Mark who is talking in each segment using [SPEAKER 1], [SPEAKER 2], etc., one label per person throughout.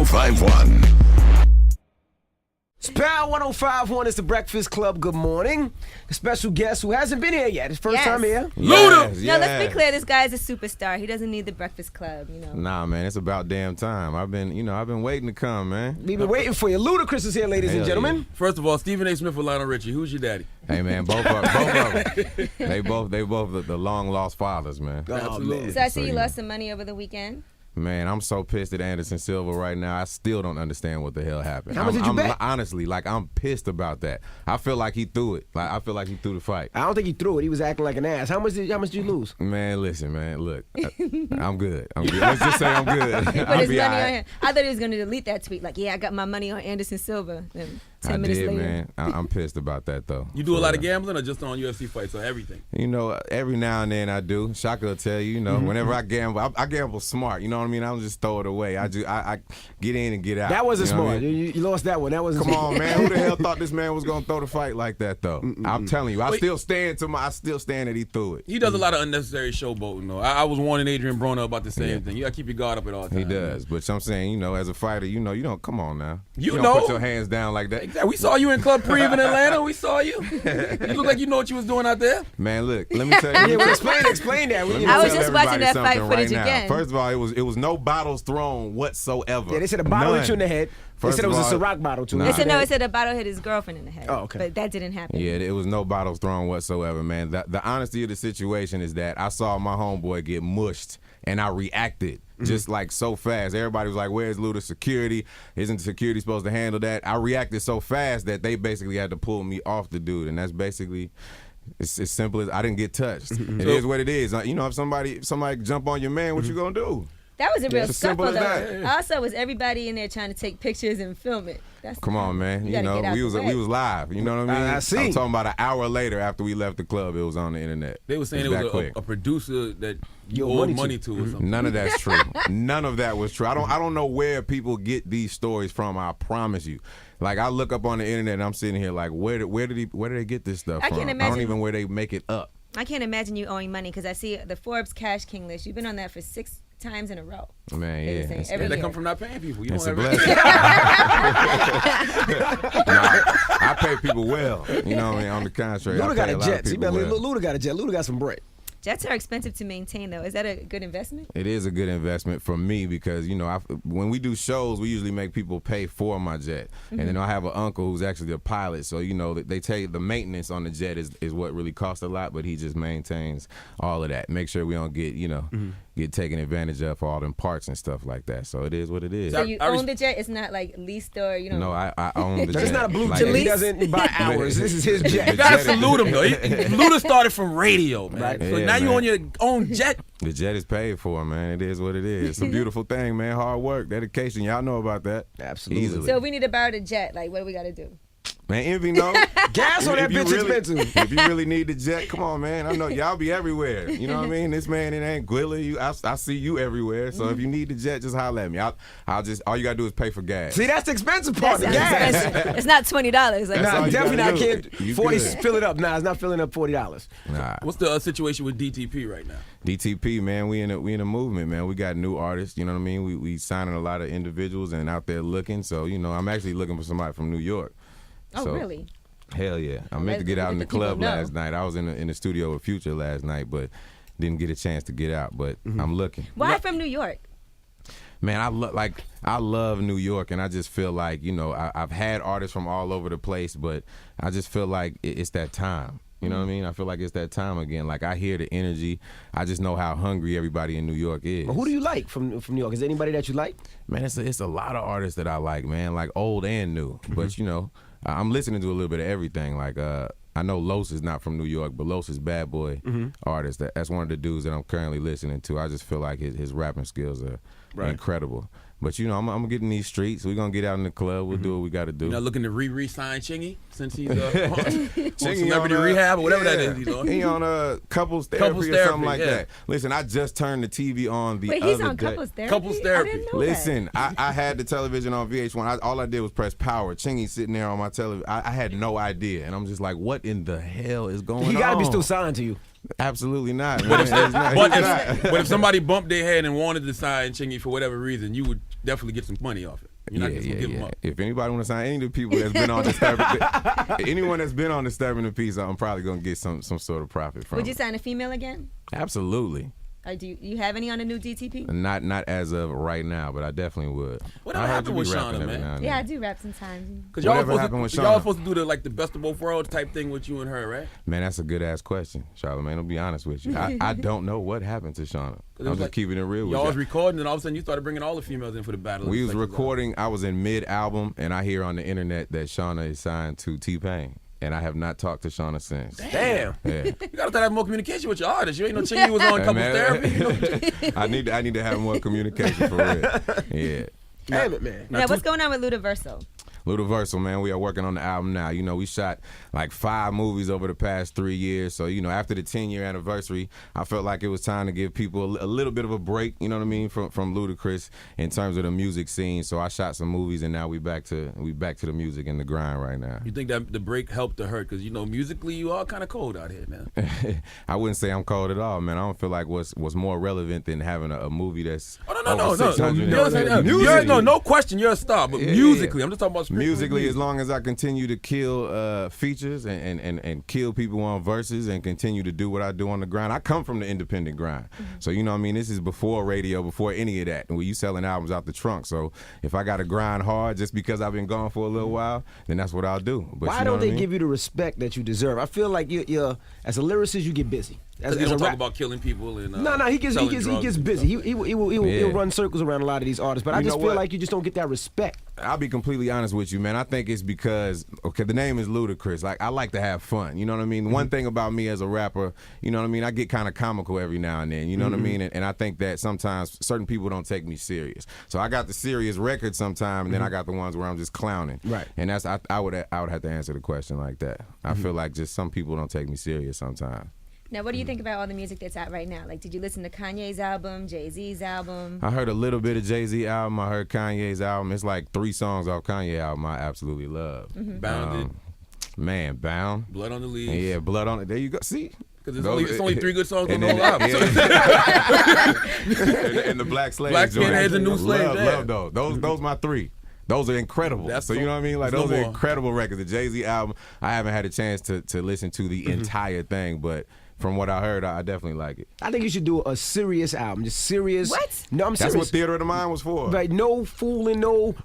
[SPEAKER 1] 1051.
[SPEAKER 2] It's Power 1051. It's the Breakfast Club. Good morning. The special guest who hasn't been here yet. His first time here.
[SPEAKER 3] Luda!
[SPEAKER 4] No, let's be clear. This guy is a superstar. He doesn't need the Breakfast Club,
[SPEAKER 3] Nah, man, it's about damn time. I've been waiting to come, man.
[SPEAKER 2] We've been waiting for you. Ludacris is here, ladies and gentlemen.
[SPEAKER 3] Yeah.
[SPEAKER 5] First of all, Stephen A. Smith or Lionel Richie, who's your daddy?
[SPEAKER 3] Hey, man, both of them. They both the long lost fathers, man.
[SPEAKER 5] Absolutely.
[SPEAKER 4] So I see you lost some money over the weekend.
[SPEAKER 3] Man, I'm so pissed at Anderson Silva right now. I still don't understand what the hell happened.
[SPEAKER 2] How much did you bet?
[SPEAKER 3] Honestly, I'm pissed about that. I feel like he threw it. I feel like he threw the fight.
[SPEAKER 2] I don't think he threw it. He was acting like an ass. How much did you lose?
[SPEAKER 3] Man, listen, man. Look, I'm good. Let's just say I'm good.
[SPEAKER 4] He put his money on him. I thought he was going to delete that tweet. Like, I got my money on Anderson Silva. Then 10 minutes later.
[SPEAKER 3] Man. I'm pissed about that, though.
[SPEAKER 5] You do a lot of gambling or just on UFC fights or everything?
[SPEAKER 3] Every now and then I do. Shaka will tell you, whenever I gamble, I gamble smart. You know what I mean? I don't just throw it away. I get in and get out.
[SPEAKER 2] That wasn't smart. You lost that one. That wasn't
[SPEAKER 3] Come on, man. Who the hell thought this man was going to throw the fight like that, though? I'm telling you. I still stand that he threw it.
[SPEAKER 5] He does a lot of unnecessary showboating, though. I was warning Adrian Broner about the same thing. You got to keep your guard up at all times.
[SPEAKER 3] He does. But I'm saying, as a fighter, you don't, come on now.
[SPEAKER 5] You
[SPEAKER 3] don't put your hands down like that.
[SPEAKER 5] Exactly. We saw you in Club Preve in Atlanta. We saw you. You look like you know what you was doing out there.
[SPEAKER 3] Man, look, let me tell you.
[SPEAKER 2] Explain that.
[SPEAKER 4] I was just watching that fight footage again.
[SPEAKER 3] First of all, it was no bottles thrown whatsoever.
[SPEAKER 2] Yeah, they said a bottle hit you in the head. They said it was a Ciroc bottle too.
[SPEAKER 4] They said a bottle hit his girlfriend in the head.
[SPEAKER 2] Oh, okay.
[SPEAKER 4] But that didn't happen.
[SPEAKER 3] Yeah, it was no bottles thrown whatsoever, man. The honesty of the situation is that I saw my homeboy get mushed, and I reacted just like so fast. Everybody was like, "Where's Luda's security? Isn't security supposed to handle that?" I reacted so fast that they basically had to pull me off the dude, and that's basically. It's as simple as I didn't get touched. It is what it is. If somebody jump on your man, what you gonna do?
[SPEAKER 4] That was a real
[SPEAKER 3] simple
[SPEAKER 4] scuffle,
[SPEAKER 3] as
[SPEAKER 4] though.
[SPEAKER 3] that.
[SPEAKER 4] Also, was everybody in there trying to take pictures and film it?
[SPEAKER 3] Come on, man.
[SPEAKER 4] We
[SPEAKER 3] was live. You know what I mean?
[SPEAKER 2] I see.
[SPEAKER 3] I'm talking about an hour later after we left the club, it was on the internet.
[SPEAKER 5] They were saying it was a producer that you
[SPEAKER 2] owe
[SPEAKER 5] owed money to or something.
[SPEAKER 3] None of that's true. None of that was true. I don't know where people get these stories from. I promise you. Like I look up on the internet and I'm sitting here like, where did they get this stuff from?
[SPEAKER 4] Can't imagine.
[SPEAKER 3] I don't even where they make it up.
[SPEAKER 4] I can't imagine you owing money because I see the Forbes Cash King list. You've been on that for 6 times in a row.
[SPEAKER 3] Man, yeah.
[SPEAKER 5] They come from not paying people. You
[SPEAKER 3] It's
[SPEAKER 5] don't
[SPEAKER 3] a
[SPEAKER 5] have
[SPEAKER 3] blessing. I pay people well. You know what I mean? On the contrary,
[SPEAKER 2] Luda got a jet.
[SPEAKER 3] Well.
[SPEAKER 2] Luda got a jet. Luda got some bread.
[SPEAKER 4] Jets are expensive to maintain, though. Is that a good investment?
[SPEAKER 3] It is a good investment for me because, when we do shows, we usually make people pay for my jet. And then I have an uncle who's actually a pilot. So, they tell you the maintenance on the jet is what really costs a lot, but he just maintains all of that. Make sure we don't get, get taken advantage of for all them parts and stuff like that. So it is what it is.
[SPEAKER 4] So you own the jet? It's not like leased or,
[SPEAKER 3] No, I own the jet.
[SPEAKER 2] It's not a blue jet. He doesn't buy hours. This is his jet.
[SPEAKER 5] You gotta salute him though. Luda started from radio, man.
[SPEAKER 2] Right.
[SPEAKER 5] So
[SPEAKER 3] Yeah,
[SPEAKER 5] now you
[SPEAKER 3] man.
[SPEAKER 5] on your own jet.
[SPEAKER 3] The jet is paid for, man. It is what it is. It's a beautiful thing, man. Hard work, dedication. Y'all know about that.
[SPEAKER 2] Absolutely.
[SPEAKER 3] Easily.
[SPEAKER 4] So if we need to borrow the jet, like, what do we got to do?
[SPEAKER 3] Man, Envy, no.
[SPEAKER 2] Gas on that bitch expensive.
[SPEAKER 3] If you really need the jet, come on, man. I know y'all be everywhere. You know what I mean? This man, it ain't Gwilla. I see you everywhere. So if you need the jet, just holler at me. I'll just, all you got to do is pay for gas.
[SPEAKER 2] See, that's the expensive part.
[SPEAKER 4] That's
[SPEAKER 2] The
[SPEAKER 4] not
[SPEAKER 2] gas.
[SPEAKER 4] expensive. It's not $20. Like,
[SPEAKER 2] Nah,
[SPEAKER 3] all you
[SPEAKER 2] definitely
[SPEAKER 3] gotta
[SPEAKER 2] not.
[SPEAKER 3] do.
[SPEAKER 2] Can't
[SPEAKER 3] You
[SPEAKER 2] 40
[SPEAKER 3] good.
[SPEAKER 2] fill it up. Nah, it's not filling up $40.
[SPEAKER 3] Nah.
[SPEAKER 5] What's the situation with DTP right now?
[SPEAKER 3] DTP, man, we in a movement, man. We got new artists, you know what I mean? We signing a lot of individuals and out there looking. So, I'm actually looking for somebody from New York.
[SPEAKER 4] oh,
[SPEAKER 3] So,
[SPEAKER 4] really?
[SPEAKER 3] Hell yeah. I meant to get out in the club last night. I was in the studio with Future last night, but didn't get a chance to get out. But I'm looking.
[SPEAKER 4] Why from New York?
[SPEAKER 3] Man, I love New York, and I just feel like, I've had artists from all over the place, but I just feel like it's that time. You know what I mean? I feel like it's that time again. Like, I hear the energy. I just know how hungry everybody in New York is.
[SPEAKER 2] Well, who do you like from New York? Is there anybody that you like?
[SPEAKER 3] Man, it's a lot of artists that I like, man, like old and new. But, I'm listening to a little bit of everything. Like, I know Los is not from New York, but Los is Bad Boy artist. That's one of the dudes that I'm currently listening to. I just feel like his rapping skills are incredible. But, I'm going to get in these streets. We're going to get out in the club. We'll do what we got to do.
[SPEAKER 5] You're not looking to re-sign Chingy since he's on celebrity rehab or whatever that is he's on.
[SPEAKER 3] He on couples therapy or something like that. Listen, I just turned the TV on the other day.
[SPEAKER 4] Wait, he's on couples therapy?
[SPEAKER 5] Couples therapy.
[SPEAKER 4] I didn't know
[SPEAKER 3] Listen, I had the television on VH1. All I did was press power. Chingy's sitting there on my television. I had no idea. And I'm just like, what in the hell is going on?
[SPEAKER 2] He got to be still signed to you.
[SPEAKER 3] Absolutely not.
[SPEAKER 5] But
[SPEAKER 3] Man.
[SPEAKER 5] if somebody bumped their head and wanted to sign Chingy for whatever reason, you would definitely get some money off it. You're not just gonna give them up.
[SPEAKER 3] If anybody want to sign any of the people that's been on Disturbing, anyone that's been on Disturbing the Peace, I'm probably gonna get some sort of profit from.
[SPEAKER 4] Would you
[SPEAKER 3] it.
[SPEAKER 4] sign a female again?
[SPEAKER 3] Absolutely.
[SPEAKER 4] Do you have any on the new DTP?
[SPEAKER 3] Not as of right now, but I definitely would.
[SPEAKER 5] Whatever
[SPEAKER 3] I heard
[SPEAKER 5] happened
[SPEAKER 3] you be
[SPEAKER 5] with
[SPEAKER 3] rapping
[SPEAKER 5] Shauna,
[SPEAKER 3] every
[SPEAKER 5] man?
[SPEAKER 3] now and
[SPEAKER 4] Yeah, I
[SPEAKER 3] then.
[SPEAKER 4] do rap sometimes.
[SPEAKER 5] Because y'all
[SPEAKER 3] Whatever happened with Shauna?
[SPEAKER 5] supposed to do the best of both worlds type thing with you and her, right?
[SPEAKER 3] Man, that's a good ass question, Charlamagne. I'll be honest with you. I don't know what happened to Shauna. I'm just keeping it real with
[SPEAKER 5] Y'all
[SPEAKER 3] you.
[SPEAKER 5] was recording, and all of a sudden you started bringing all the females in for the battle.
[SPEAKER 3] We was recording. I was in mid-album, and I hear on the internet that Shauna is signed to T-Pain. And I have not talked to Shauna since.
[SPEAKER 2] Damn.
[SPEAKER 3] Yeah.
[SPEAKER 5] You gotta start having more communication with your artists. You ain't no chick you was on
[SPEAKER 3] Hey,
[SPEAKER 5] couples
[SPEAKER 3] man.
[SPEAKER 5] therapy. You know?
[SPEAKER 3] I need to have more communication for real. Yeah.
[SPEAKER 2] Damn it, man.
[SPEAKER 4] Now, what's going on with Ludaversal?
[SPEAKER 3] Ludaversal, man, we are working on the album now. You know, we shot like 5 movies over the past 3 years. So, you know, after the 10-year anniversary, I felt like it was time to give people a little bit of a break, you know what I mean, from Ludacris in terms of the music scene. So I shot some movies, and now we back to the music and the grind right now.
[SPEAKER 5] You think that the break helped or hurt? Because, you know, musically, you are kind of cold out here, man.
[SPEAKER 3] I wouldn't say I'm cold at all, man. I don't feel like what's more relevant than having a movie that's
[SPEAKER 5] Oh,
[SPEAKER 3] over
[SPEAKER 5] no.
[SPEAKER 3] 600.
[SPEAKER 5] No question, you're a star. But musically, I'm just talking about strictly
[SPEAKER 3] Musically,
[SPEAKER 5] music.
[SPEAKER 3] as long as I continue to kill features and kill people on verses and continue to do what I do on the grind. I come from the independent grind. So, you know what I mean? This is before radio, before any of that. And you selling albums out the trunk. So if I got to grind hard just because I've been gone for a little while, then that's what I'll do. But
[SPEAKER 2] Why don't they give you the respect that you deserve? I feel like you're as a lyricist, you get busy. As
[SPEAKER 5] They
[SPEAKER 2] a
[SPEAKER 5] don't talk
[SPEAKER 2] rap-
[SPEAKER 5] about killing people and
[SPEAKER 2] No, he gets busy. He'll run circles around a lot of these artists, but I
[SPEAKER 3] You
[SPEAKER 2] just
[SPEAKER 3] know
[SPEAKER 2] feel
[SPEAKER 3] what?
[SPEAKER 2] like you just don't get that respect.
[SPEAKER 3] I'll be completely honest with you, man. I think it's because, the name is Ludacris. Like, I like to have fun. You know what I mean? One thing about me as a rapper, you know what I mean? I get kind of comical every now and then. You know what I mean? And I think that sometimes certain people don't take me serious. So I got the serious records sometimes, and then I got the ones where I'm just clowning.
[SPEAKER 2] Right.
[SPEAKER 3] And that's I would have to answer the question like that. I feel like just some people don't take me serious sometimes.
[SPEAKER 4] Now, what do you think about all the music that's out right now? Like, did you listen to Kanye's album, Jay-Z's album?
[SPEAKER 3] I heard a little bit of Jay-Z album. I heard Kanye's album. It's like 3 songs off Kanye album I absolutely love.
[SPEAKER 5] Bounded.
[SPEAKER 3] Man, Bound.
[SPEAKER 5] Blood on the Leaves.
[SPEAKER 3] Yeah, Blood on it. There you go. See?
[SPEAKER 5] Because it's only 3 good songs on the whole album.
[SPEAKER 3] And the Black Slaves.
[SPEAKER 5] Black
[SPEAKER 3] joint.
[SPEAKER 5] Skinheads and New Slaves, yeah.
[SPEAKER 3] Love those. Those my 3. Those are incredible. So you know what I mean? Like,
[SPEAKER 5] there's
[SPEAKER 3] those
[SPEAKER 5] no
[SPEAKER 3] are
[SPEAKER 5] more.
[SPEAKER 3] incredible records. The Jay-Z album, I haven't had a chance to listen to the entire thing, but from what I heard, I definitely like it.
[SPEAKER 2] I think you should do a serious album, just serious.
[SPEAKER 4] What?
[SPEAKER 2] No, I'm
[SPEAKER 3] That's
[SPEAKER 2] serious.
[SPEAKER 3] what Theater of the Mind was for.
[SPEAKER 2] Right, no fooling, no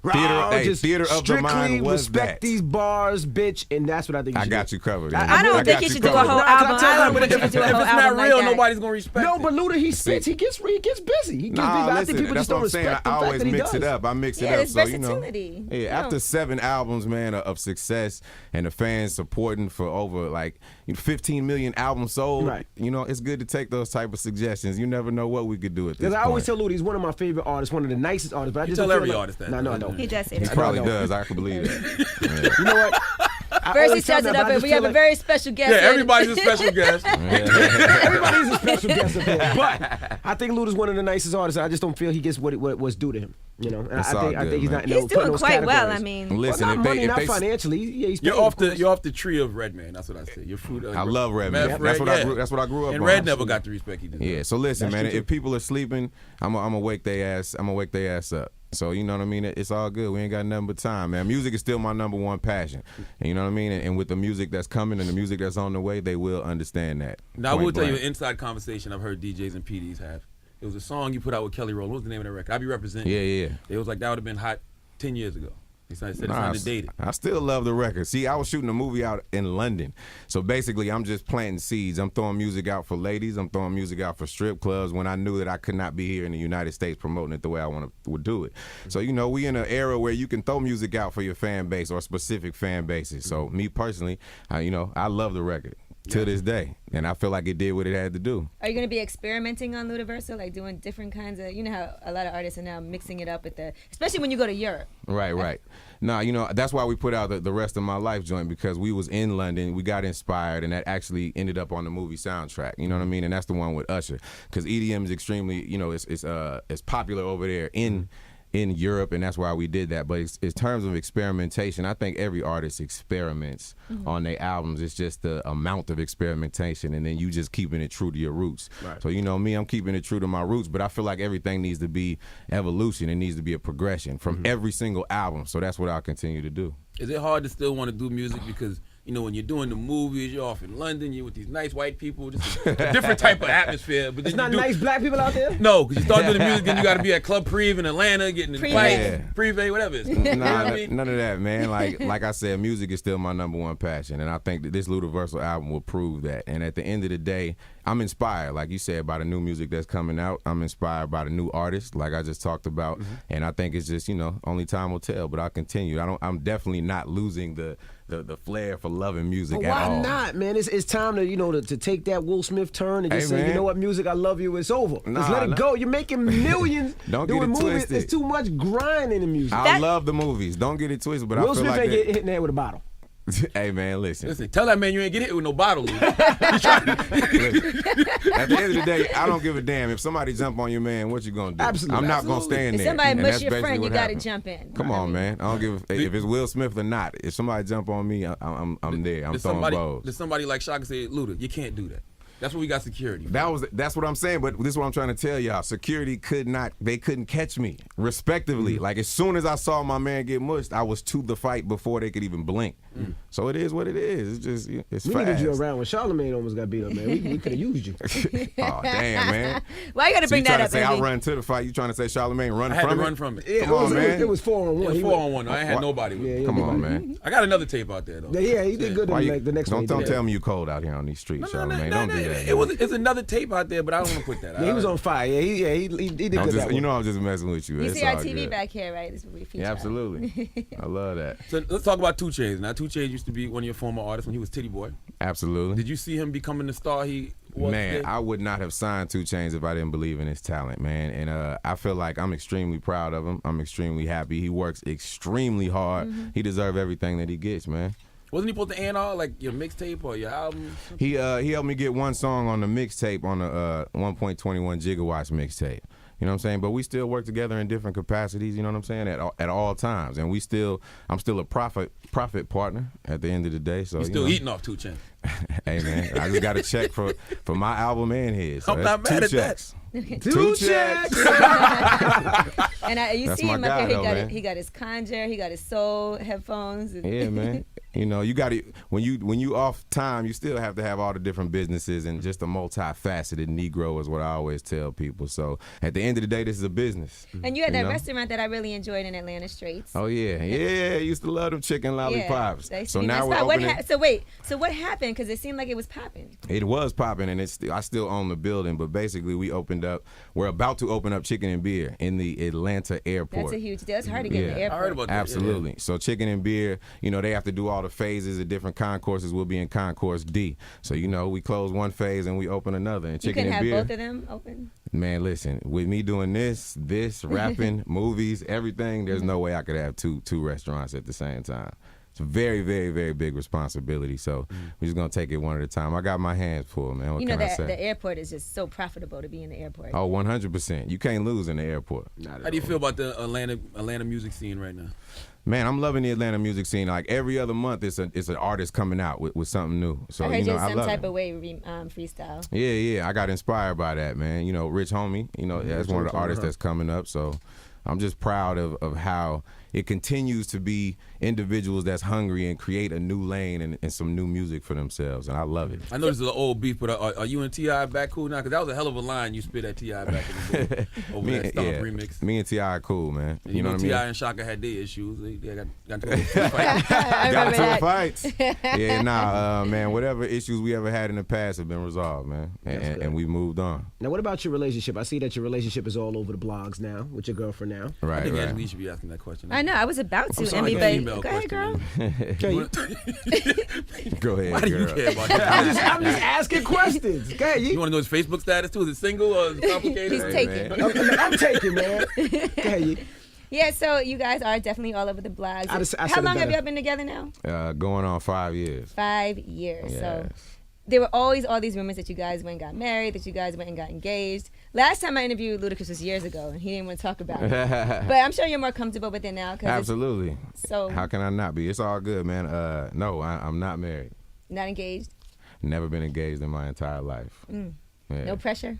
[SPEAKER 2] just
[SPEAKER 3] Theater of the
[SPEAKER 2] strictly
[SPEAKER 3] Mind was
[SPEAKER 2] respect
[SPEAKER 3] that.
[SPEAKER 2] these bars, bitch, and that's what I think you
[SPEAKER 3] I
[SPEAKER 2] should
[SPEAKER 3] got
[SPEAKER 2] do.
[SPEAKER 3] you covered.
[SPEAKER 4] I don't think you should do a whole album. I don't think you should do a
[SPEAKER 5] If
[SPEAKER 4] whole
[SPEAKER 5] it's not
[SPEAKER 4] album
[SPEAKER 5] real,
[SPEAKER 4] like that.
[SPEAKER 5] nobody's going to respect
[SPEAKER 2] No,
[SPEAKER 5] it.
[SPEAKER 2] but Luda, he spits. He gets busy. He gets busy.
[SPEAKER 3] Nah,
[SPEAKER 2] I think people
[SPEAKER 3] that's
[SPEAKER 2] just don't
[SPEAKER 3] what I'm saying.
[SPEAKER 2] respect
[SPEAKER 3] I
[SPEAKER 2] the fact
[SPEAKER 3] always
[SPEAKER 2] that he
[SPEAKER 3] mix
[SPEAKER 2] does.
[SPEAKER 3] it up. I mix it
[SPEAKER 4] Yeah,
[SPEAKER 3] up.
[SPEAKER 4] there's
[SPEAKER 3] So, you know,
[SPEAKER 4] versatility.
[SPEAKER 3] yeah,
[SPEAKER 4] You
[SPEAKER 3] after
[SPEAKER 4] know.
[SPEAKER 3] 7 albums, man, of success and the fans supporting for over 15 million albums sold,
[SPEAKER 2] Right.
[SPEAKER 3] you know, it's good to take those type of suggestions. You never know what we could do at this
[SPEAKER 2] Because
[SPEAKER 3] point.
[SPEAKER 2] I always tell Luda he's one of my favorite artists, one of the nicest artists. But I
[SPEAKER 5] You
[SPEAKER 2] just
[SPEAKER 5] tell
[SPEAKER 2] don't feel
[SPEAKER 5] every
[SPEAKER 2] like-
[SPEAKER 5] artist that.
[SPEAKER 2] No, I don't.
[SPEAKER 4] He does say
[SPEAKER 3] He
[SPEAKER 4] that.
[SPEAKER 3] probably
[SPEAKER 2] No.
[SPEAKER 3] does. I can believe that.
[SPEAKER 2] You know what? I
[SPEAKER 4] First he
[SPEAKER 2] always tell
[SPEAKER 4] sets it
[SPEAKER 2] them, but
[SPEAKER 4] up,
[SPEAKER 2] I
[SPEAKER 4] and
[SPEAKER 2] just
[SPEAKER 4] we
[SPEAKER 2] feel
[SPEAKER 4] have a
[SPEAKER 2] like-
[SPEAKER 4] very special guest.
[SPEAKER 5] Yeah,
[SPEAKER 4] in.
[SPEAKER 5] everybody's a special guest.
[SPEAKER 2] Everybody's a special guest up here, but I think Luda's one of the nicest artists. I just don't feel he gets what's due to him. You know, and
[SPEAKER 3] It's
[SPEAKER 2] I
[SPEAKER 3] all
[SPEAKER 2] think
[SPEAKER 3] good,
[SPEAKER 2] he's
[SPEAKER 3] man.
[SPEAKER 2] not.
[SPEAKER 4] He's
[SPEAKER 2] put
[SPEAKER 4] doing
[SPEAKER 2] those
[SPEAKER 4] quite well.
[SPEAKER 2] categories.
[SPEAKER 4] I mean,
[SPEAKER 3] Listen,
[SPEAKER 2] Well, not
[SPEAKER 3] if
[SPEAKER 2] money,
[SPEAKER 3] they,
[SPEAKER 2] not
[SPEAKER 3] if they
[SPEAKER 2] financially. Yeah, he's
[SPEAKER 5] You're
[SPEAKER 2] paying,
[SPEAKER 5] off
[SPEAKER 2] of course.
[SPEAKER 5] you're off the tree of Redman. That's what I say. Your fruit.
[SPEAKER 3] I love Redman.
[SPEAKER 5] Meth,
[SPEAKER 3] That's what I
[SPEAKER 5] yeah.
[SPEAKER 3] grew. That's what I grew up
[SPEAKER 5] And
[SPEAKER 3] on.
[SPEAKER 5] Red never got the respect he deserved.
[SPEAKER 3] Yeah. So listen,
[SPEAKER 2] That's
[SPEAKER 3] man.
[SPEAKER 2] true, too.
[SPEAKER 3] If people are sleeping, I'm gonna wake their ass. I'm gonna wake their ass up. So you know what I mean. It's all good. We ain't got nothing but time, man. Music is still my number 1 passion. And you know what I mean. And with the music that's coming and the music that's on the way, they will understand that.
[SPEAKER 5] Now I will
[SPEAKER 3] Point
[SPEAKER 5] tell you
[SPEAKER 3] blank.
[SPEAKER 5] an inside conversation I've heard DJs and PDs have. It was a song you put out with Kelly Rowland. What was the name of that record? I Be Representing.
[SPEAKER 3] Yeah.
[SPEAKER 5] It was like that would have been hot 10 years ago. They said it's
[SPEAKER 3] Nah,
[SPEAKER 5] time to date it.
[SPEAKER 3] I still love the record. See, I was shooting a movie out in London. So basically, I'm just planting seeds. I'm throwing music out for ladies. I'm throwing music out for strip clubs when I knew that I could not be here in the United States promoting it the way I would do it. So, you know, we in an era where you can throw music out for your fan base or specific fan bases. So me personally, I love the record to this day. And I feel like it did what it had to do.
[SPEAKER 4] Are you going to be experimenting on Ludaversal, like doing different kinds of, you know how a lot of artists are now mixing it up with especially when you go to Europe.
[SPEAKER 3] Right. Nah, you know, that's why we put out the Rest of My Life joint, because we was in London, we got inspired, and that actually ended up on the movie soundtrack. You know what I mean? And that's the one with Usher, because EDM is extremely, you know, it's popular over there in in Europe, and that's why we did that. But in terms of experimentation, I think every artist experiments on their albums. It's just the amount of experimentation, and then you just keeping it true to your roots.
[SPEAKER 2] Right.
[SPEAKER 3] So, me, I'm keeping it true to my roots, but I feel like everything needs to be evolution. It needs to be a progression from every single album. So that's what I'll continue to do.
[SPEAKER 5] Is it hard to still want to do music because, when you're doing the movies, you're off in London, you're with these nice white people, just a different type of atmosphere. But then
[SPEAKER 2] It's not nice black people out there?
[SPEAKER 5] No, because you start doing the music, then you got to be at Club Prive in Atlanta, getting in fights, Prive, whatever it is.
[SPEAKER 3] None of that, man. Like I said, music is still my number one passion, and I think that this Ludaversal album will prove that. And at the end of the day, I'm inspired, like you said, by the new music that's coming out. I'm inspired by the new artists, like I just talked about. And I think it's just, only time will tell. But I'll continue. I'm definitely not losing the flair for loving music
[SPEAKER 2] But
[SPEAKER 3] at all.
[SPEAKER 2] why not, man? It's time to to take that Will Smith turn and just say,
[SPEAKER 3] man.
[SPEAKER 2] you know what, music, I love you, it's over. Just
[SPEAKER 3] Nah,
[SPEAKER 2] let it go. You're making millions
[SPEAKER 3] Don't get
[SPEAKER 2] doing
[SPEAKER 3] it
[SPEAKER 2] movies.
[SPEAKER 3] twisted.
[SPEAKER 2] It's too much grind in the music.
[SPEAKER 3] I love the movies. Don't get it twisted, but
[SPEAKER 2] Will
[SPEAKER 3] I feel
[SPEAKER 2] Smith
[SPEAKER 3] like
[SPEAKER 2] ain't
[SPEAKER 3] that.
[SPEAKER 2] get hit in the head with a bottle.
[SPEAKER 3] Hey, man, listen.
[SPEAKER 5] Tell that man you ain't get hit with no bottle.
[SPEAKER 3] Listen, at the end of the day, I don't give a damn. If somebody jump on your man, what you gonna do?
[SPEAKER 2] Absolutely.
[SPEAKER 3] I'm not gonna stand
[SPEAKER 4] If
[SPEAKER 3] there.
[SPEAKER 4] somebody
[SPEAKER 3] And
[SPEAKER 4] mush
[SPEAKER 3] that's
[SPEAKER 4] your
[SPEAKER 3] basically
[SPEAKER 4] friend, you
[SPEAKER 3] what
[SPEAKER 4] got to
[SPEAKER 3] happened.
[SPEAKER 4] jump in.
[SPEAKER 3] Come on, man. I don't give if it's Will Smith or not. If somebody jump on me, I'm there. I'm throwing blows.
[SPEAKER 5] Did somebody like Shaka say, Luda, you can't do that? That's what we got security for.
[SPEAKER 3] That's what I'm saying, but this is what I'm trying to tell y'all. Security couldn't catch me, respectively. Like, as soon as I saw my man get mushed, I was to the fight before they could even blink. So it is what it is. It's just, it's
[SPEAKER 2] We
[SPEAKER 3] fast.
[SPEAKER 2] needed you around when Charlamagne almost got beat up, man. We could have used you.
[SPEAKER 3] Oh, damn, man.
[SPEAKER 4] Why you got to
[SPEAKER 3] So
[SPEAKER 4] bring
[SPEAKER 3] you trying
[SPEAKER 4] that
[SPEAKER 3] to
[SPEAKER 4] up,
[SPEAKER 3] say I
[SPEAKER 4] baby?
[SPEAKER 3] run to the fight? You trying to say Charlamagne run
[SPEAKER 5] I had
[SPEAKER 3] from
[SPEAKER 5] to
[SPEAKER 3] it?
[SPEAKER 5] run from it.
[SPEAKER 2] Yeah,
[SPEAKER 3] Come on, man.
[SPEAKER 2] It was 4-on-1.
[SPEAKER 5] It was 4-on-1. I ain't had nobody with me.
[SPEAKER 2] Yeah,
[SPEAKER 3] Come on,
[SPEAKER 2] nobody.
[SPEAKER 3] man.
[SPEAKER 5] I got another tape out there, though.
[SPEAKER 2] Yeah, he did good the next one.
[SPEAKER 3] Don't
[SPEAKER 2] he did.
[SPEAKER 3] tell me you cold out here on these streets, Charlamagne. Don't do that.
[SPEAKER 5] It's another tape out there, but I don't want to put that out.
[SPEAKER 2] Yeah, he was on fire. Yeah, he did good that one.
[SPEAKER 3] I'm just messing with you.
[SPEAKER 4] You
[SPEAKER 3] It's
[SPEAKER 4] see our
[SPEAKER 3] all
[SPEAKER 4] TV
[SPEAKER 3] good.
[SPEAKER 4] back here, right? This is what we feature.
[SPEAKER 3] Yeah, absolutely. I love that.
[SPEAKER 5] So let's talk about 2 Chainz. Now, 2 Chainz used to be one of your former artists when he was Titty Boy.
[SPEAKER 3] Absolutely.
[SPEAKER 5] Did you see him becoming the star he was?
[SPEAKER 3] Man,
[SPEAKER 5] today?
[SPEAKER 3] I would not have signed 2 Chainz if I didn't believe in his talent, man. And I feel like I'm extremely proud of him. I'm extremely happy. He works extremely hard. He deserves everything that he gets, man.
[SPEAKER 5] Wasn't he supposed to end all like your mixtape or your album?
[SPEAKER 3] He helped me get one song on the mixtape on the 1.21 gigawatts mixtape. You know what I'm saying? But we still work together in different capacities, you know what I'm saying, at all times. And I'm still a profit partner at the end of the day. So
[SPEAKER 5] He's still eating off 2 Chainz.
[SPEAKER 3] Hey, man, I just got a check for my album and his. So
[SPEAKER 5] I'm
[SPEAKER 3] that's
[SPEAKER 5] not mad
[SPEAKER 3] 2
[SPEAKER 5] at
[SPEAKER 3] checks.
[SPEAKER 5] that.
[SPEAKER 2] 2 checks.
[SPEAKER 4] And you
[SPEAKER 3] That's
[SPEAKER 4] see
[SPEAKER 3] my
[SPEAKER 4] him
[SPEAKER 3] guy,
[SPEAKER 4] up here.
[SPEAKER 3] though, man.
[SPEAKER 4] He got his Conjure. He got his Soul headphones.
[SPEAKER 3] Yeah, man. You got to when you off time, you still have to have all the different businesses and just a multifaceted Negro is what I always tell people. So at the end of the day, this is a business.
[SPEAKER 4] And you had that
[SPEAKER 3] know?
[SPEAKER 4] restaurant that I really enjoyed in Atlanta Straits.
[SPEAKER 3] Oh yeah, I used to love them chicken lollipops.
[SPEAKER 4] That used to
[SPEAKER 3] So
[SPEAKER 4] be
[SPEAKER 3] now
[SPEAKER 4] my
[SPEAKER 3] we're
[SPEAKER 4] spot.
[SPEAKER 3] opening.
[SPEAKER 4] So what happened? Because it seemed like it was popping.
[SPEAKER 3] It was popping, and I still own the building. But basically, we're about to open up Chicken and Beer in the Atlanta airport.
[SPEAKER 4] That's a huge deal. It's hard to get in the
[SPEAKER 3] Yeah.
[SPEAKER 4] airport.
[SPEAKER 5] I heard about that.
[SPEAKER 3] Absolutely. So Chicken and Beer, they have to do all the phases of different concourses. We'll be in Concourse D. So, we close one phase and we open another. And
[SPEAKER 4] You
[SPEAKER 3] Chicken
[SPEAKER 4] couldn't
[SPEAKER 3] and
[SPEAKER 4] have
[SPEAKER 3] Beer.
[SPEAKER 4] both of them open?
[SPEAKER 3] Man, listen, with me doing this, rapping, movies, everything, there's no way I could have two restaurants at the same time. It's a very, very, very big responsibility. So we're just going to take it one at a time. I got my hands full, man. What can I say?
[SPEAKER 4] The airport is just so profitable to be in the airport.
[SPEAKER 3] Oh, 100%. You can't lose in the airport.
[SPEAKER 5] How do you feel about the Atlanta music scene right now?
[SPEAKER 3] Man, I'm loving the Atlanta music scene. Like every other month, it's an artist coming out with something new. So
[SPEAKER 4] I heard you in
[SPEAKER 3] I
[SPEAKER 4] some
[SPEAKER 3] love
[SPEAKER 4] type
[SPEAKER 3] it.
[SPEAKER 4] of way freestyle.
[SPEAKER 3] Yeah. I got inspired by that, man. Rich Homie. That's one of the artists that's coming up. So I'm just proud of how it continues to be individuals that's hungry and create a new lane and some new music for themselves, and I love it.
[SPEAKER 5] I know this is an old beef, but are you and T.I. back cool now? Because that was a hell of a line you spit at T.I. back in the day over that Stomp remix.
[SPEAKER 3] Me and T.I. are cool, man.
[SPEAKER 5] You know
[SPEAKER 3] what I
[SPEAKER 5] T.I.
[SPEAKER 3] mean?
[SPEAKER 5] and Shaka had their issues. They got to fight.
[SPEAKER 4] I
[SPEAKER 3] Got
[SPEAKER 4] remember
[SPEAKER 3] into the
[SPEAKER 4] that.
[SPEAKER 3] fights. Yeah, man, whatever issues we ever had in the past have been resolved, man, and we moved on.
[SPEAKER 2] Now, what about your relationship? I see that your relationship is all over the blogs now with your girlfriend now.
[SPEAKER 3] Right,
[SPEAKER 5] I think
[SPEAKER 3] right.
[SPEAKER 5] Angela should be asking that question.
[SPEAKER 4] I know. I was about to.
[SPEAKER 5] I'm sorry,
[SPEAKER 4] Emmy,
[SPEAKER 5] female
[SPEAKER 4] go ahead, girl.
[SPEAKER 5] question.
[SPEAKER 3] Go ahead,
[SPEAKER 5] Why do you
[SPEAKER 3] girl.
[SPEAKER 5] care about that?
[SPEAKER 2] I'm just asking questions. Okay,
[SPEAKER 5] You want to know his Facebook status too? Is it single or is it complicated?
[SPEAKER 4] He's
[SPEAKER 3] Hey,
[SPEAKER 4] taking.
[SPEAKER 3] man.
[SPEAKER 2] I'm taking, man. Okay,
[SPEAKER 4] Yeah, so you guys are definitely all over the blogs.
[SPEAKER 2] I
[SPEAKER 4] How
[SPEAKER 2] said
[SPEAKER 4] long
[SPEAKER 2] it
[SPEAKER 4] have
[SPEAKER 2] better.
[SPEAKER 4] y'all been together now?
[SPEAKER 3] Going on 5 years.
[SPEAKER 4] 5 years. So
[SPEAKER 3] Yes.
[SPEAKER 4] there were always all these rumors that you guys went and got married, that you guys went and got engaged. Last time I interviewed Ludacris was years ago, and he didn't want to talk about it. But I'm sure you're more comfortable with it now.
[SPEAKER 3] Absolutely.
[SPEAKER 4] So
[SPEAKER 3] how can I not be? It's all good, man. No, I'm not married.
[SPEAKER 4] Not engaged?
[SPEAKER 3] Never been engaged in my entire life.
[SPEAKER 4] Yeah. No pressure?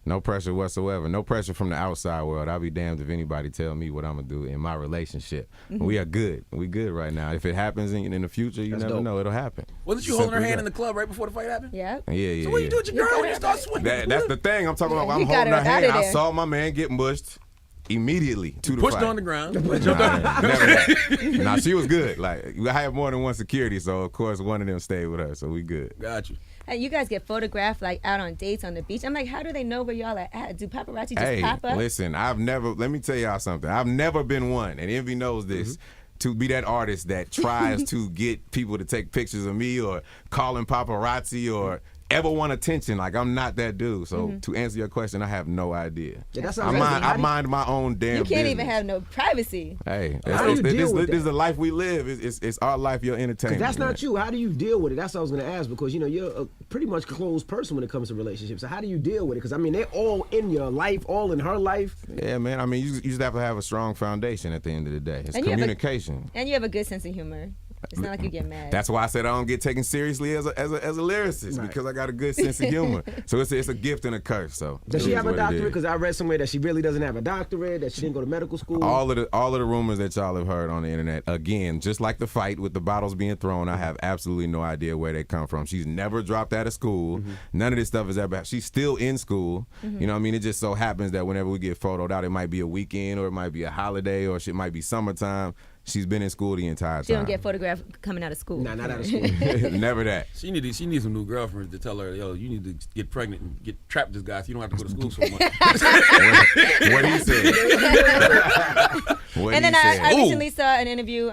[SPEAKER 3] No pressure whatsoever. No pressure from the outside world. I'll be damned if anybody tell me what I'm going to do in my relationship. We are good. We good right now. If it happens in the future, you never know. It'll happen.
[SPEAKER 5] Wasn't you holding her hand in the club right before the fight happened?
[SPEAKER 4] Yeah.
[SPEAKER 3] Yeah.
[SPEAKER 5] So what you do with your girl when you start swinging?
[SPEAKER 3] That's the thing. I'm talking about. I'm
[SPEAKER 4] You got
[SPEAKER 3] holding
[SPEAKER 4] her
[SPEAKER 3] her hand.
[SPEAKER 4] outta
[SPEAKER 3] I
[SPEAKER 4] there.
[SPEAKER 3] saw my man get mushed immediately to the
[SPEAKER 5] Pushed
[SPEAKER 3] fight.
[SPEAKER 5] her on the ground.
[SPEAKER 3] Never that. Nah, she was good. Like, I have more than one security, so of course one of them stayed with her, so we good.
[SPEAKER 5] Got you.
[SPEAKER 4] And you guys get photographed like out on dates on the beach. I'm like, how do they know where y'all are at? Do paparazzi just pop up?
[SPEAKER 3] Listen, let me tell y'all something. I've never been one, and Envy knows this, to be that artist that tries to get people to take pictures of me or calling paparazzi or ever want attention. Like, I'm not that dude. So to answer your question, I have no idea.
[SPEAKER 2] Yeah, that's
[SPEAKER 3] I mind my own damn
[SPEAKER 4] You can't
[SPEAKER 3] business.
[SPEAKER 4] even have no privacy.
[SPEAKER 3] Hey,
[SPEAKER 2] How do you deal with
[SPEAKER 3] this is
[SPEAKER 2] that?
[SPEAKER 3] the life we live. It's our life, your entertainment.
[SPEAKER 2] That's
[SPEAKER 3] man.
[SPEAKER 2] not you. How do you deal with it? That's what I was going to ask, because you're a pretty much closed person when it comes to relationships. So how do you deal with it? Because I mean, they're all in your life, all in her life.
[SPEAKER 3] Yeah, man. I mean, you just have to have a strong foundation at the end of the day. It's
[SPEAKER 4] And you have a-
[SPEAKER 3] communication.
[SPEAKER 4] And you have a good sense of humor. It's not like you get mad.
[SPEAKER 3] That's why I said I don't get taken seriously as a lyricist,
[SPEAKER 2] Right.
[SPEAKER 3] because I got a good sense of humor. So it's a gift and a curse. So
[SPEAKER 2] Does
[SPEAKER 3] it
[SPEAKER 2] she
[SPEAKER 3] is
[SPEAKER 2] have a
[SPEAKER 3] what it
[SPEAKER 2] doctorate?
[SPEAKER 3] is.
[SPEAKER 2] Because I read somewhere that she really doesn't have a doctorate, that she didn't go to medical school.
[SPEAKER 3] All of the rumors that y'all have heard on the internet, again, just like the fight with the bottles being thrown, I have absolutely no idea where they come from. She's never dropped out of school. None of this stuff is ever. She's still in school. You know what I mean? It just so happens that whenever we get photoed out, it might be a weekend or it might be a holiday or it might be summertime. She's been in school the entire time.
[SPEAKER 4] She don't get photographed coming out of school.
[SPEAKER 2] Nah, not out of school.
[SPEAKER 3] Never that.
[SPEAKER 5] She needs some new girlfriends to tell her, yo, you need to get pregnant and get trapped with this guy so you don't have to go to school so much.
[SPEAKER 3] What he said. What
[SPEAKER 4] And
[SPEAKER 3] he
[SPEAKER 4] then
[SPEAKER 3] said.
[SPEAKER 4] I recently saw an interview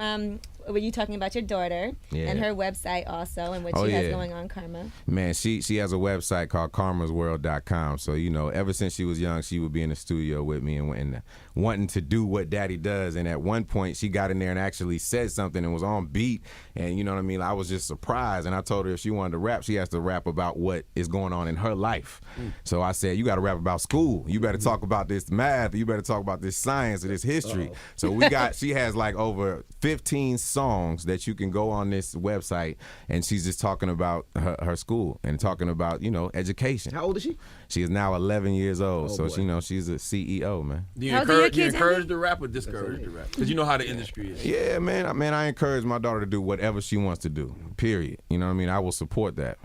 [SPEAKER 4] were you talking about your daughter
[SPEAKER 3] Yeah.
[SPEAKER 4] and her website also and what
[SPEAKER 3] Oh,
[SPEAKER 4] she has
[SPEAKER 3] yeah.
[SPEAKER 4] going on, Karma?
[SPEAKER 3] Man, she has a website called karmasworld.com. So, ever since she was young, she would be in the studio with me and wanting to do what daddy does. And at one point, she got in there and actually said something and was on beat. And you know what I mean? I was just surprised. And I told her if she wanted to rap, she has to rap about what is going on in her life. So I said, you got to rap about school. You better talk about this math. You better talk about this science or this history. So she has like over 15 songs that you can go on this website, and she's just talking about her school and talking about, education.
[SPEAKER 2] How old is she?
[SPEAKER 3] She is now 11 years old,
[SPEAKER 2] Oh,
[SPEAKER 3] so
[SPEAKER 2] boy.
[SPEAKER 3] she's a CEO, man.
[SPEAKER 5] Do you
[SPEAKER 4] How old are your
[SPEAKER 5] encourage,
[SPEAKER 4] kids, Andy?
[SPEAKER 5] the rap or discourage the rap? Because you know how the industry is.
[SPEAKER 3] Yeah, man, I encourage my daughter to do whatever she wants to do, period. You know what I mean? I will support that.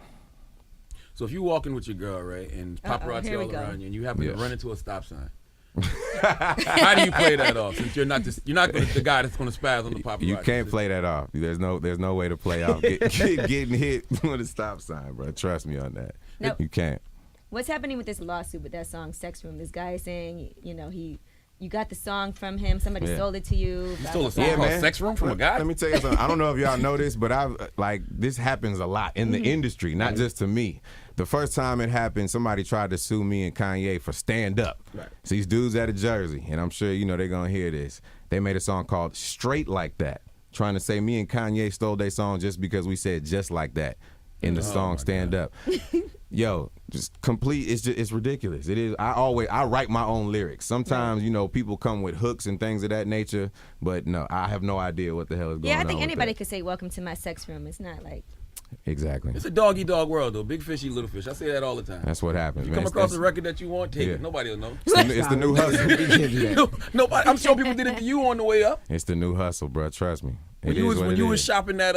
[SPEAKER 5] So if you're walking with your girl, right, and paparazzi
[SPEAKER 4] here we
[SPEAKER 5] all
[SPEAKER 4] go.
[SPEAKER 5] around you, and you happen
[SPEAKER 3] Yes.
[SPEAKER 5] to run into a stop sign, how do you play that off? Since you're not the guy that's going to spaz on the paparazzi.
[SPEAKER 3] You can't play that off. There's no way to play off getting hit with a stop sign, bro. Trust me on that.
[SPEAKER 4] No.
[SPEAKER 3] You can't.
[SPEAKER 4] What's happening with this lawsuit with that song Sex Room? This guy is saying, you got the song from him, somebody
[SPEAKER 3] Yeah.
[SPEAKER 4] sold it to you.
[SPEAKER 5] You
[SPEAKER 4] blah,
[SPEAKER 5] stole
[SPEAKER 4] blah,
[SPEAKER 5] a song
[SPEAKER 4] blah.
[SPEAKER 5] called Sex Room from a guy?
[SPEAKER 3] Let me tell you something. I don't know if y'all know this, but this happens a lot in the industry, not just to me. The first time it happened, somebody tried to sue me and Kanye for Stand Up.
[SPEAKER 2] Right.
[SPEAKER 3] So these dudes out of Jersey, and I'm sure they're gonna hear this. They made a song called Straight Like That, trying to say me and Kanye stole their song just because we said just like that in the song Stand Up. Yo, just complete. It's ridiculous. It is. I write my own lyrics. Sometimes people come with hooks and things of that nature, but no, I have no idea what the hell is going on.
[SPEAKER 4] Yeah, I think
[SPEAKER 3] with
[SPEAKER 4] anybody
[SPEAKER 3] that.
[SPEAKER 4] could say welcome to my sex room. It's not like
[SPEAKER 3] Exactly.
[SPEAKER 5] It's a dog-eat-dog world, though. Big fish eat little fish. I say that all the time.
[SPEAKER 3] That's what happens.
[SPEAKER 5] You
[SPEAKER 3] man.
[SPEAKER 5] come across
[SPEAKER 3] It's-
[SPEAKER 5] a record that you want, take
[SPEAKER 3] Yeah.
[SPEAKER 5] it. Nobody will know.
[SPEAKER 3] It's the new hustle.
[SPEAKER 2] You can't do that.
[SPEAKER 5] Nobody. I'm sure people did it to you on the way up.
[SPEAKER 3] It's the new hustle, bro. Trust me.
[SPEAKER 5] When
[SPEAKER 3] It
[SPEAKER 5] you
[SPEAKER 3] is
[SPEAKER 5] was
[SPEAKER 3] what it is.
[SPEAKER 5] shopping that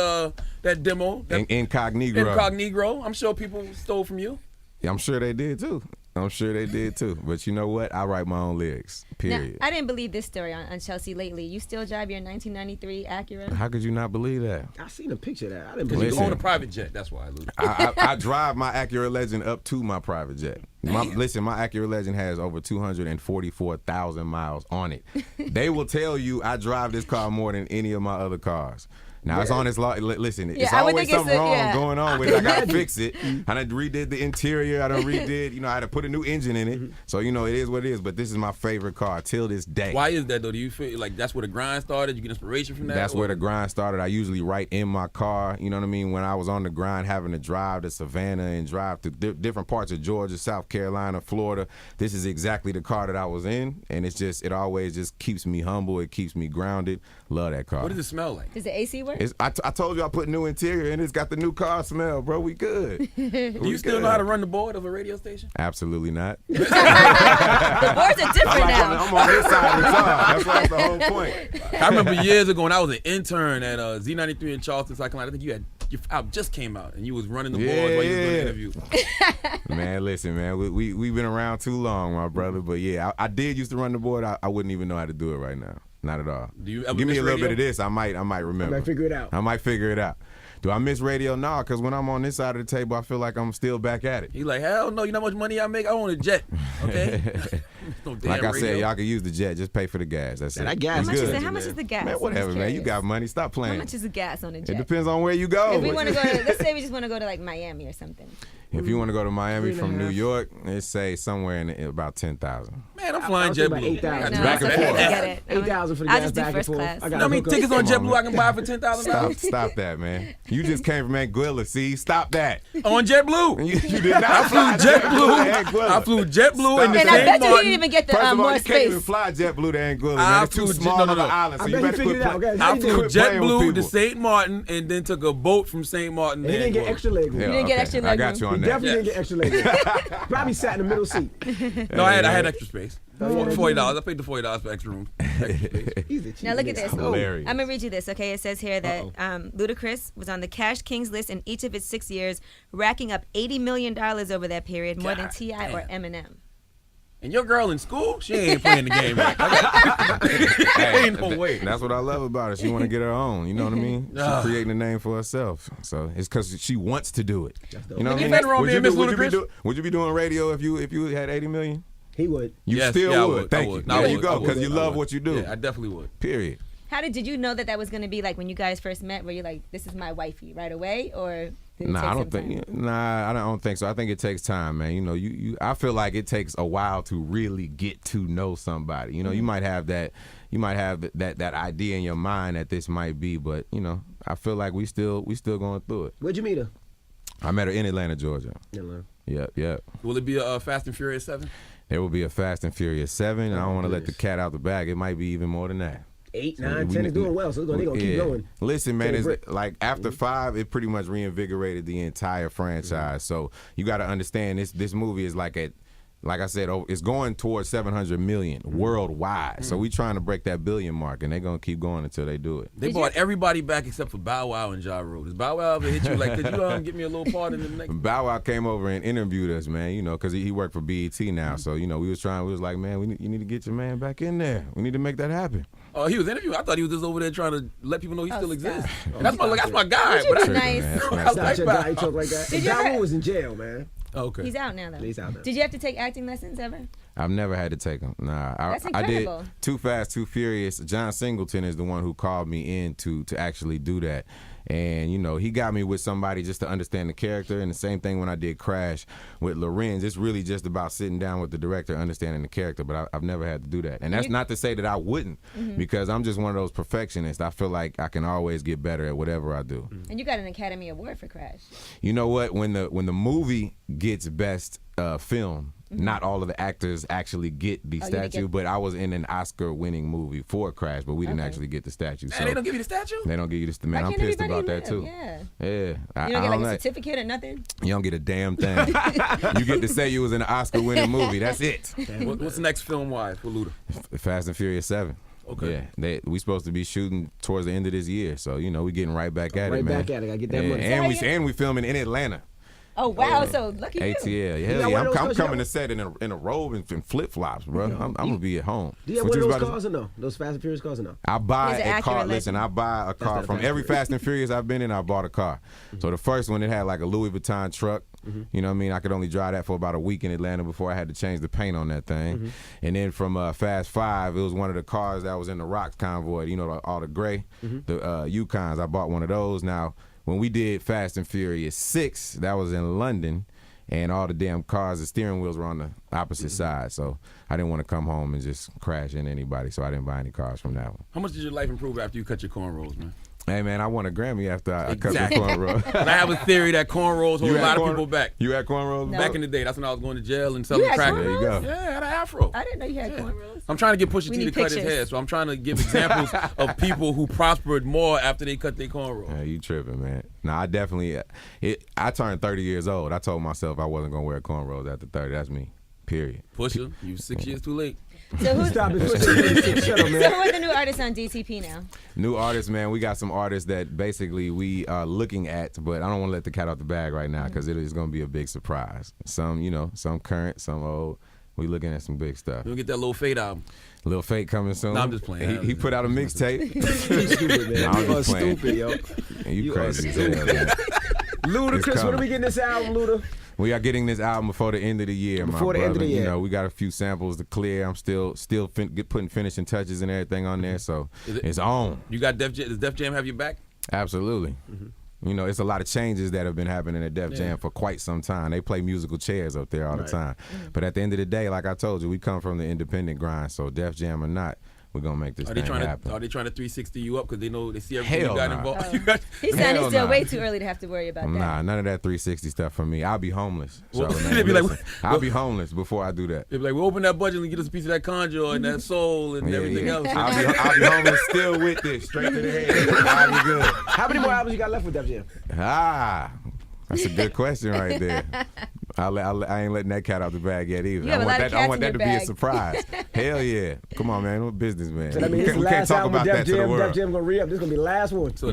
[SPEAKER 5] demo, that
[SPEAKER 3] Incognito.
[SPEAKER 5] Incognito, I'm sure people stole from you.
[SPEAKER 3] I'm sure they did too. But you know what? I write my own lyrics.
[SPEAKER 4] Now,
[SPEAKER 3] Period.
[SPEAKER 4] I didn't believe this story on Chelsea lately. You still drive your 1993 Acura?
[SPEAKER 3] How could you not believe that?
[SPEAKER 2] I seen a picture of that. I didn't
[SPEAKER 5] Because
[SPEAKER 2] believe
[SPEAKER 5] you
[SPEAKER 3] Listen.
[SPEAKER 5] own a private jet. That's why. Lou.
[SPEAKER 3] I drive my Acura Legend up to my private jet. My Acura Legend has over 244,000 miles on it. They will tell you I drive this car more than any of my other cars. Now it's on its law. Listen,
[SPEAKER 4] Yeah,
[SPEAKER 3] it's
[SPEAKER 4] I would
[SPEAKER 3] always
[SPEAKER 4] think it's
[SPEAKER 3] something wrong
[SPEAKER 4] yeah.
[SPEAKER 3] going on with it. I gotta fix it. I done redid the interior. I done redid. I had to put a new engine in it. So it is what it is. But this is my favorite car till this day.
[SPEAKER 5] Why is that though? Do you feel like that's where the grind started? You get inspiration from that?
[SPEAKER 3] That's where the grind started. I usually write in my car. You know what I mean? When I was on the grind, having to drive to Savannah and drive to different parts of Georgia, South Carolina, Florida. This is exactly the car that I was in, and it always just keeps me humble. It keeps me grounded. Love that car.
[SPEAKER 5] What does it smell like?
[SPEAKER 4] Does the AC work?
[SPEAKER 3] I told you I put new interior and it's got the new car smell, bro. We good.
[SPEAKER 5] Do you still know how to run the board of a radio station?
[SPEAKER 3] Absolutely not.
[SPEAKER 4] The boards are different now.
[SPEAKER 3] I'm on this side of the car. That's the whole point.
[SPEAKER 5] I remember years ago when I was an intern at Z93 in Charleston, South Carolina. I think your album just came out and you was running the boards while you was doing the interview.
[SPEAKER 3] Man, listen, man. We've been around too long, my brother. But yeah, I did used to run the board. I wouldn't even know how to do it right now. Not at all.
[SPEAKER 5] Do you ever
[SPEAKER 3] give me
[SPEAKER 5] miss
[SPEAKER 3] a little
[SPEAKER 5] radio?
[SPEAKER 3] bit of this? I might remember.
[SPEAKER 2] I might figure it out.
[SPEAKER 3] I might figure it out. Do I miss radio? No, because when I'm on this side of the table, I feel like I'm still back at it.
[SPEAKER 5] He's like, hell no, you know how much money I make? I own a jet, okay? No damn
[SPEAKER 3] Like I said,
[SPEAKER 5] radio.
[SPEAKER 3] y'all can use the jet. Just pay for the gas. That's it.
[SPEAKER 2] that gas
[SPEAKER 3] We
[SPEAKER 2] is
[SPEAKER 3] good.
[SPEAKER 2] good.
[SPEAKER 4] How much is the gas?
[SPEAKER 3] Man,
[SPEAKER 4] I'm
[SPEAKER 3] whatever,
[SPEAKER 4] just
[SPEAKER 3] man. You
[SPEAKER 4] curious.
[SPEAKER 3] got money. Stop
[SPEAKER 4] How
[SPEAKER 3] playing.
[SPEAKER 4] much is the gas on a
[SPEAKER 3] It
[SPEAKER 4] jet?
[SPEAKER 3] depends on where you go.
[SPEAKER 4] If we want to go to, let's say we just want to go to like Miami or something.
[SPEAKER 3] If you want to go to Miami
[SPEAKER 2] 3.5.
[SPEAKER 3] from New York, it's say somewhere in about 10,000.
[SPEAKER 5] Man, I'm flying
[SPEAKER 2] was thinking about
[SPEAKER 5] JetBlue.
[SPEAKER 2] 8,000.
[SPEAKER 4] No,
[SPEAKER 3] Back and
[SPEAKER 4] I
[SPEAKER 3] forth.
[SPEAKER 4] get it.
[SPEAKER 2] 8,000 for the
[SPEAKER 4] I'll
[SPEAKER 2] gas
[SPEAKER 4] just do
[SPEAKER 2] back and
[SPEAKER 4] first
[SPEAKER 2] forth.
[SPEAKER 4] class.
[SPEAKER 2] I
[SPEAKER 5] You
[SPEAKER 2] got
[SPEAKER 5] know how many tickets on
[SPEAKER 3] Come on,
[SPEAKER 5] JetBlue I can buy for $10,000?
[SPEAKER 3] Stop that, man. You just came from Anguilla, see? Stop that.
[SPEAKER 5] On JetBlue.
[SPEAKER 3] You did not.
[SPEAKER 5] I flew JetBlue. I flew JetBlue in the
[SPEAKER 4] And I
[SPEAKER 5] St.
[SPEAKER 4] bet you he
[SPEAKER 5] Martin.
[SPEAKER 4] didn't even get the
[SPEAKER 3] First of all,
[SPEAKER 4] more
[SPEAKER 3] you can't even
[SPEAKER 4] space.
[SPEAKER 3] fly JetBlue to Anguilla,
[SPEAKER 5] I
[SPEAKER 3] man. It's too
[SPEAKER 5] flew
[SPEAKER 3] small
[SPEAKER 5] no,
[SPEAKER 3] of
[SPEAKER 5] no.
[SPEAKER 3] an island, so
[SPEAKER 2] I
[SPEAKER 3] you
[SPEAKER 2] bet he
[SPEAKER 3] better
[SPEAKER 2] figured it out.
[SPEAKER 3] quit
[SPEAKER 2] Okay,
[SPEAKER 3] playing.
[SPEAKER 2] how
[SPEAKER 5] I
[SPEAKER 2] you
[SPEAKER 5] flew
[SPEAKER 2] doing?
[SPEAKER 3] Quit playing with
[SPEAKER 5] JetBlue to
[SPEAKER 3] people.
[SPEAKER 5] St. Martin and then took a boat from St. Martin.
[SPEAKER 2] And he
[SPEAKER 5] to
[SPEAKER 2] didn't get
[SPEAKER 5] Anguilla.
[SPEAKER 2] extra leg room.
[SPEAKER 3] Yeah,
[SPEAKER 4] didn't get
[SPEAKER 3] okay.
[SPEAKER 4] extra
[SPEAKER 3] I
[SPEAKER 4] leg
[SPEAKER 3] got you
[SPEAKER 4] room.
[SPEAKER 3] on
[SPEAKER 2] He
[SPEAKER 3] that.
[SPEAKER 2] definitely didn't get extra leg room. Probably sat in the middle seat.
[SPEAKER 5] No, I had extra space.
[SPEAKER 2] Oh, yeah,
[SPEAKER 5] $40. I paid the $40 for extra room. Extra space.
[SPEAKER 2] He's a cheap
[SPEAKER 4] Now look at
[SPEAKER 2] nigga.
[SPEAKER 4] this.
[SPEAKER 3] Hilarious.
[SPEAKER 4] I'm gonna read you this. Okay, it says here that Ludacris was on the Cash Kings list in each of his 6 years, racking up $80 million over that period, more than
[SPEAKER 5] God
[SPEAKER 4] T.I. or
[SPEAKER 5] damn.
[SPEAKER 4] Eminem.
[SPEAKER 5] And your girl in school, she ain't playing the game right.
[SPEAKER 3] Hey,
[SPEAKER 5] Ain't no way.
[SPEAKER 3] That's what I love about her. She want to get her own. You know what I mean? She's
[SPEAKER 5] Ah.
[SPEAKER 3] creating a name for herself. So it's because she wants to do it. You know what I
[SPEAKER 5] Ain't
[SPEAKER 3] mean?
[SPEAKER 5] nothing wrong with being Miss
[SPEAKER 3] would
[SPEAKER 5] Ludacris.
[SPEAKER 3] you be doing radio if you had 80 million?
[SPEAKER 2] He would.
[SPEAKER 3] You
[SPEAKER 5] Yes,
[SPEAKER 3] still
[SPEAKER 5] yeah, I
[SPEAKER 3] would. Thank
[SPEAKER 5] I
[SPEAKER 3] you.
[SPEAKER 5] No, I
[SPEAKER 3] There you
[SPEAKER 5] would,
[SPEAKER 3] go.
[SPEAKER 5] I would,
[SPEAKER 3] Because you
[SPEAKER 5] I
[SPEAKER 3] love
[SPEAKER 5] would.
[SPEAKER 3] what you do.
[SPEAKER 5] Yeah, I definitely would.
[SPEAKER 3] Period.
[SPEAKER 4] Did you know that was gonna be like when you guys first met? Were you like, this is my wifey right away, or did it
[SPEAKER 3] Nah,
[SPEAKER 4] take
[SPEAKER 3] I
[SPEAKER 4] some
[SPEAKER 3] don't think.
[SPEAKER 4] time?
[SPEAKER 3] Nah, I don't think so. I think it takes time, man. You know, I feel like it takes a while to really get to know somebody. You know, you might have that idea in your mind that this might be, but you know, I feel like we still going through it.
[SPEAKER 2] Where'd you meet her?
[SPEAKER 3] I met her in Atlanta, Georgia. Yep.
[SPEAKER 5] Will it be a Fast and Furious 7?
[SPEAKER 3] There will be a Fast and Furious 7, and I don't want to let the cat out the bag. It might be even more than that.
[SPEAKER 2] 8, 9, 10 is doing well, so they're gonna keep
[SPEAKER 3] Yeah.
[SPEAKER 2] going.
[SPEAKER 3] Listen, man,
[SPEAKER 2] Take a
[SPEAKER 3] it's
[SPEAKER 2] break.
[SPEAKER 3] like after 5, it pretty much reinvigorated the entire franchise. So you got to understand this movie is like I said, it's going towards 700 million worldwide. So we trying to break that billion mark, and they're gonna keep going until they do it.
[SPEAKER 5] They brought everybody back except for Bow Wow and Ja Rule. Does Bow Wow ever hit you like, could you get me a little part in the next?
[SPEAKER 3] Bow Wow came over and interviewed us, man. You know, because he worked for BET now. So you know, we was like, man, you need to get your man back in there. We need to make that happen.
[SPEAKER 5] Oh, he was interviewing. I thought he was just over there trying to let people know he still
[SPEAKER 4] stop.
[SPEAKER 5] exists. And that's my guy.
[SPEAKER 4] Would you
[SPEAKER 5] But
[SPEAKER 4] be
[SPEAKER 5] I,
[SPEAKER 4] nice?
[SPEAKER 3] Man, that's
[SPEAKER 5] I was
[SPEAKER 3] messed
[SPEAKER 2] Stop
[SPEAKER 5] like,
[SPEAKER 2] your
[SPEAKER 5] Bow.
[SPEAKER 2] guy talk like that.
[SPEAKER 4] Did you
[SPEAKER 2] Ja
[SPEAKER 4] ever-
[SPEAKER 2] Rule was in jail, man.
[SPEAKER 5] Okay.
[SPEAKER 4] He's out now though.
[SPEAKER 2] He's out now.
[SPEAKER 4] Did you have to take acting lessons ever?
[SPEAKER 3] I've never had to take them. Nah,
[SPEAKER 4] That's
[SPEAKER 3] I did
[SPEAKER 4] incredible.
[SPEAKER 3] Too Fast, Too Furious. John Singleton is the one who called me in to actually do that. And, you know, he got me with somebody just to understand the character. And the same thing when I did Crash with Lorenz. It's really just about sitting down with the director, understanding the character. But I've never had to do that. And that's not to say that I wouldn't, because I'm just one of those perfectionists. I feel like I can always get better at whatever I do.
[SPEAKER 4] And you got an Academy Award for Crash.
[SPEAKER 3] You know what? When the movie gets best film, not all of the actors actually get the
[SPEAKER 4] Oh, you didn't
[SPEAKER 3] statue,
[SPEAKER 4] get-
[SPEAKER 3] but I was in an Oscar-winning movie for Crash, but we didn't
[SPEAKER 4] Okay.
[SPEAKER 3] actually get the statue. So
[SPEAKER 5] And they don't give you the statue?
[SPEAKER 3] they don't give you the man.
[SPEAKER 4] Why
[SPEAKER 3] I'm
[SPEAKER 4] can't
[SPEAKER 3] pissed
[SPEAKER 4] everybody
[SPEAKER 3] about that
[SPEAKER 4] live?
[SPEAKER 3] too.
[SPEAKER 4] Yeah.
[SPEAKER 3] Yeah,
[SPEAKER 4] You
[SPEAKER 3] I
[SPEAKER 4] don't get like
[SPEAKER 3] know.
[SPEAKER 4] a certificate or nothing?
[SPEAKER 3] You don't get a damn thing. You get to say you was in an Oscar-winning movie. That's it.
[SPEAKER 5] What's next film-wise for Luda?
[SPEAKER 3] Fast and Furious 7.
[SPEAKER 5] Okay.
[SPEAKER 3] Yeah, we supposed to be shooting towards the end of this year, so you know we getting right back at it,
[SPEAKER 2] Right
[SPEAKER 3] man.
[SPEAKER 2] back at it. Gotta get that
[SPEAKER 3] Yeah,
[SPEAKER 2] money.
[SPEAKER 3] and we filming in Atlanta.
[SPEAKER 4] Oh wow! So lucky you.
[SPEAKER 3] ATL.
[SPEAKER 2] got
[SPEAKER 3] Hell
[SPEAKER 2] one
[SPEAKER 3] yeah,
[SPEAKER 2] of those
[SPEAKER 3] I'm
[SPEAKER 2] cars?
[SPEAKER 3] coming to set in a robe and flip flops, bro. I'm gonna be at home.
[SPEAKER 2] Do you have
[SPEAKER 3] What
[SPEAKER 2] one of
[SPEAKER 3] was
[SPEAKER 2] those
[SPEAKER 3] about to-
[SPEAKER 2] cars or no? Those Fast and Furious cars or no?
[SPEAKER 3] I buy
[SPEAKER 4] He's an
[SPEAKER 3] a car.
[SPEAKER 4] accurate
[SPEAKER 3] Listen, I buy a car
[SPEAKER 2] not
[SPEAKER 3] from
[SPEAKER 2] Fast
[SPEAKER 3] every
[SPEAKER 2] and Furious.
[SPEAKER 3] Fast and Furious I've been in. I bought a car. So the first one, it had like a Louis Vuitton truck. You know what I mean? I could only drive that for about a week in Atlanta before I had to change the paint on that thing. And then from Fast 5, it was one of the cars that was in the Rocks convoy, you know, all the gray, the Yukons. I bought one of those. Now, when we did Fast and Furious 6, that was in London, and all the damn cars, the steering wheels were on the opposite side. So I didn't want to come home and just crash into anybody, so I didn't buy any cars from that one.
[SPEAKER 5] How much did your life improve after you cut your cornrows, man?
[SPEAKER 3] Hey, man, I won a Grammy after I cut the cornrows.
[SPEAKER 5] And I have a theory that cornrows hold a lot of people back.
[SPEAKER 3] You had cornrows?
[SPEAKER 4] No.
[SPEAKER 5] Back in the day, that's when I was going to jail and selling
[SPEAKER 4] You had
[SPEAKER 5] crack.
[SPEAKER 3] There you go.
[SPEAKER 5] Yeah, I had an afro.
[SPEAKER 4] I didn't know you had cornrows.
[SPEAKER 5] I'm trying to get Pusha
[SPEAKER 4] We
[SPEAKER 5] T to
[SPEAKER 4] need
[SPEAKER 5] cut his
[SPEAKER 4] pictures.
[SPEAKER 5] hair, so I'm trying to give examples of people who prospered more after they cut their cornrows.
[SPEAKER 3] Yeah, you tripping, man. No, I definitely, I turned 30 years old. I told myself I wasn't going to wear cornrows after 30. That's me, period.
[SPEAKER 5] Pusha, you 6 years too late.
[SPEAKER 4] So who's
[SPEAKER 2] Stop it. Shut up,
[SPEAKER 4] So
[SPEAKER 2] man.
[SPEAKER 4] who are the new artists on DTP now?
[SPEAKER 3] New artists, man. We got some artists that basically we are looking at, but I don't want to let the cat out the bag right now because it is going to be a big surprise. Some, you know, some current, some old. We looking at some big stuff.
[SPEAKER 5] You'll get that Little Fate album.
[SPEAKER 3] Lil Fate coming soon.
[SPEAKER 5] No, I'm just playing.
[SPEAKER 3] He put out a mixtape.
[SPEAKER 2] You stupid, man.
[SPEAKER 3] No, I'm
[SPEAKER 2] You are
[SPEAKER 3] just playing.
[SPEAKER 2] stupid, yo.
[SPEAKER 3] And you
[SPEAKER 2] You
[SPEAKER 3] crazy
[SPEAKER 2] are
[SPEAKER 3] as hell, man.
[SPEAKER 2] Ludacris, when
[SPEAKER 3] coming.
[SPEAKER 2] are we getting this album, Luda?
[SPEAKER 3] We are getting this album before the end of the year,
[SPEAKER 2] Before
[SPEAKER 3] my
[SPEAKER 2] the end of
[SPEAKER 3] brother.
[SPEAKER 2] the year.
[SPEAKER 3] You know, we got a few samples to clear. I'm still putting finishing touches and everything on there, so it's on.
[SPEAKER 5] You got Def Jam. Does Def Jam have your back?
[SPEAKER 3] Absolutely. You know, it's a lot of changes that have been happening at Def Jam for quite some time. They play musical chairs up there all the time. But at the end of the day, like I told you, we come from the independent grind, so Def Jam or not, we're going to make this
[SPEAKER 5] Are they
[SPEAKER 3] thing
[SPEAKER 5] trying
[SPEAKER 3] happen.
[SPEAKER 5] to 360 you up because they know they see everything
[SPEAKER 3] Hell
[SPEAKER 5] you got
[SPEAKER 3] nah.
[SPEAKER 5] involved? You got-
[SPEAKER 4] He's saying it's
[SPEAKER 3] Hell
[SPEAKER 4] still
[SPEAKER 3] nah.
[SPEAKER 4] way too early to have to worry about that.
[SPEAKER 3] Nah, none of that 360 stuff for me. I'll be homeless.
[SPEAKER 5] Well,
[SPEAKER 3] Charlamagne.
[SPEAKER 5] they be like,
[SPEAKER 3] Listen, I'll be homeless before I do that.
[SPEAKER 5] They'd be like, we'll open that budget and get us a piece of that conjure and that soul and everything else.
[SPEAKER 3] I'll be homeless still with this, straight to the head. I'll be good.
[SPEAKER 2] How many more albums you got left with Def Jam?
[SPEAKER 3] That's a good question right there. I ain't letting that cat out the bag yet either.
[SPEAKER 4] You have a lot of
[SPEAKER 3] I
[SPEAKER 4] cats
[SPEAKER 3] want
[SPEAKER 4] in
[SPEAKER 3] that
[SPEAKER 4] your
[SPEAKER 3] to be a
[SPEAKER 4] bag.
[SPEAKER 3] surprise. Hell yeah. Come on, man. I'm a businessman.
[SPEAKER 2] So that means
[SPEAKER 3] we
[SPEAKER 2] this
[SPEAKER 3] can't
[SPEAKER 2] last
[SPEAKER 3] talk
[SPEAKER 2] album with
[SPEAKER 3] about
[SPEAKER 2] Def
[SPEAKER 3] that to the
[SPEAKER 2] Jam. Def
[SPEAKER 3] world.
[SPEAKER 2] Jam gonna re-up. This gonna be the last one.
[SPEAKER 5] So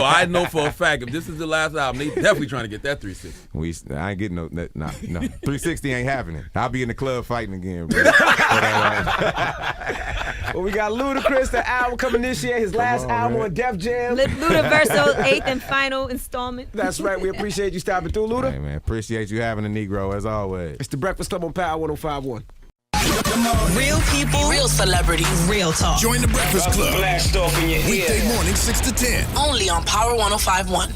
[SPEAKER 5] I know for a fact if this is the last album, they definitely trying to get that 360.
[SPEAKER 3] I ain't getting no. 360 ain't happening. I'll be in the club fighting again, bro.
[SPEAKER 2] Well, we got Ludacris, the album coming this year. His last
[SPEAKER 3] on,
[SPEAKER 2] album
[SPEAKER 3] man.
[SPEAKER 2] on Def Jam.
[SPEAKER 4] Ludaverso 8th and final installment.
[SPEAKER 2] That's right. We appreciate you stopping through, Luda.
[SPEAKER 3] Hey, man. Appreciate you having a Negro as always.
[SPEAKER 2] It's the Breakfast Club on Power 105.1.
[SPEAKER 1] Real people, real celebrities, real talk.
[SPEAKER 6] Join the Breakfast Club.
[SPEAKER 7] Blast off in your
[SPEAKER 6] Weekday
[SPEAKER 7] ear.
[SPEAKER 6] morning 6 to 10.
[SPEAKER 1] Only on Power 105.1.